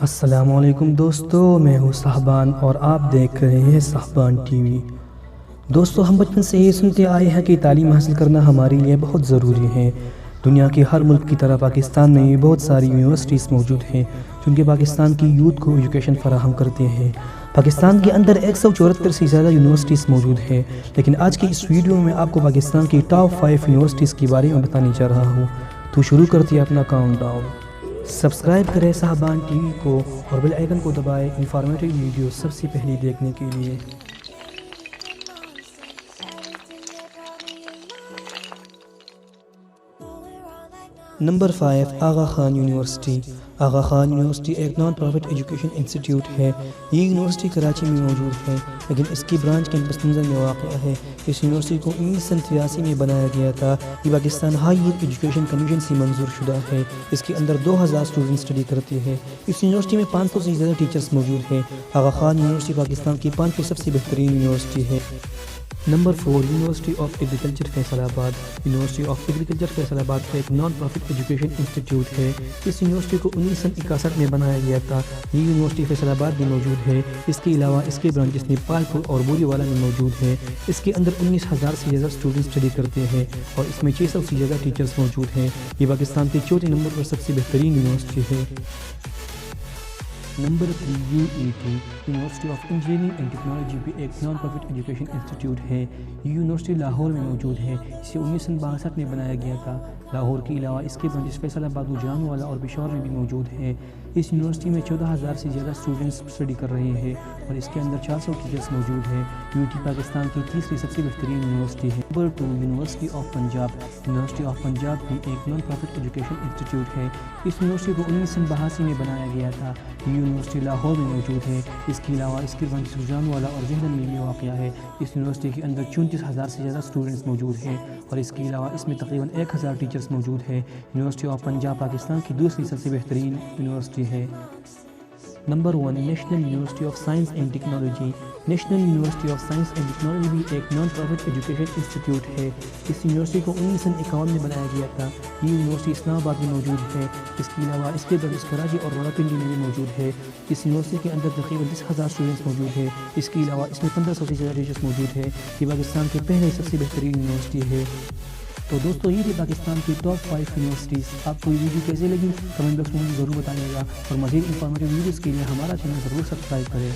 السلام علیکم دوستو، میں ہوں صاحبان اور آپ دیکھ رہے ہیں صاحبان ٹی وی۔ دوستو، ہم بچپن سے یہ سنتے آئے ہیں کہ تعلیم حاصل کرنا ہمارے لیے بہت ضروری ہے۔ دنیا کے ہر ملک کی طرح پاکستان میں بھی بہت ساری یونیورسٹیز موجود ہیں جو کہ پاکستان کی یوتھ کو ایجوکیشن فراہم کرتے ہیں۔ پاکستان کے اندر 174 سے زیادہ یونیورسٹیز موجود ہیں، لیکن آج کی اس ویڈیو میں آپ کو پاکستان کی ٹاپ 5 یونیورسٹیز کے بارے میں بتانے جا رہا ہوں۔ تو شروع کرتے ہیں اپنا کاؤنٹ ڈاؤن۔ سبسکرائب کریں صاحبان ٹی وی کو اور بیل آئیکن کو دبائیں انفارمیٹیو ویڈیو سب سے پہلے دیکھنے کے لیے۔ نمبر 5، آغا خان یونیورسٹی۔ آغا خان یونیورسٹی ایک نان پرافٹ ایجوکیشن انسٹیٹیوٹ ہے۔ یہ یونیورسٹی کراچی میں موجود ہے، لیکن اس کی برانچ کیمپس منظر میں واقع ہے۔ اس یونیورسٹی کو 1983 میں بنایا گیا تھا۔ یہ پاکستان ہائیر ایجوکیشن کمیشن سے منظور شدہ ہے۔ اس کے اندر 2000 اسٹوڈنٹ اسٹڈی کرتے ہیں۔ اس یونیورسٹی میں 500 سے زیادہ ٹیچرز موجود ہیں۔ آغا خان یونیورسٹی پاکستان کی 5ویں سب سے بہترین یونیورسٹی ہے۔ Number 4، university of agriculture Faisalabad. University of agriculture Faisal آباد ایک نان پرافٹ ایجوکیشن انسٹیٹیوٹ ہے۔ اس یونیورسٹی کو 1961 میں بنایا گیا تھا۔ یہ یونیورسٹی فیصل آباد میں موجود ہے۔ اس کے علاوہ اس کے برانچز نیپال پور اور بوری والا میں موجود ہے۔ اس کے اندر 19,000 سے زیادہ اسٹوڈنٹ اسٹڈی کرتے ہیں اور اس میں 600 سے زیادہ ٹیچرز موجود ہیں۔ یہ پاکستان کے 4 نمبر پر سب سے بہترین یونیورسٹی ہے۔ Number 3، UET university of engineering and technology بھی ایک نان پرافٹ ایجوکیشن انسٹیٹیوٹ ہے۔ یہ یونیورسٹی لاہور میں موجود ہے۔ اسے 1962 میں بنایا گیا تھا۔ لاہور کے علاوہ اس کے برانچز فیصل آباد، جانوالا اور پشاور میں بھی موجود ہیں۔ اس یونیورسٹی میں 14,000 سے زیادہ اسٹوڈنٹس اسٹڈی کر رہے ہیں اور اس کے اندر 400 ٹیچرز موجود ہیں۔ UET پاکستان کی 3ری سب سے بہترین یونیورسٹی ہے۔ Number 2، university of Punjab. University of Punjab بھی ایک نان پرافٹ ایجوکیشن انسٹیٹیوٹ ہے۔ اس یونیورسٹی کو 1982 میں بنایا گیا تھا۔ یہ یونیورسٹی لاہور میں موجود ہے۔ اس کے علاوہ اس کے برانچز جانوالا اور جہلم میں بھی واقع ہے۔ اس یونیورسٹی کے اندر 34,000 سے زیادہ اسٹوڈنٹس موجود ہیں اور اس کے علاوہ اس میں تقریباً 1,000 ٹیچرز موجود ہیں۔ یونیورسٹی آف پنجاب پاکستان کی 2ری سب سے بہترین یونیورسٹی ہے۔ Number 1، national university of science and technology. National university of science and technology بھی ایک نان پرافٹ ایجوکیشن انسٹیٹیوٹ ہے۔ اس یونیورسٹی کو 1951 میں بنایا گیا تھا۔ یہ یونیورسٹی اسلام آباد میں موجود ہے۔ اس کے علاوہ اس کے برانچز کراچی اور راولپنڈی میں بھی موجود ہے۔ اس یونیورسٹی کے اندر تقریباً 10,000 اسٹوڈنٹس موجود ہیں۔ اس کے علاوہ اس میں 1500 سے زیادہ ٹیچرز موجود ہیں۔ یہ پاکستان کی پہلی سب سے بہترین یونیورسٹی ہے۔ تو دوستو، یہ تھی پاکستان کی ٹاپ 5 یونیورسٹیز۔ آپ کو یہ ویڈیو کیسے لگی کمنٹ باکس میں مجھے ضرور بتائیے گا اور مزید انفارمیٹیو ویڈیوز کے لیے ہمارا چینل ضرور سبسکرائب کریں۔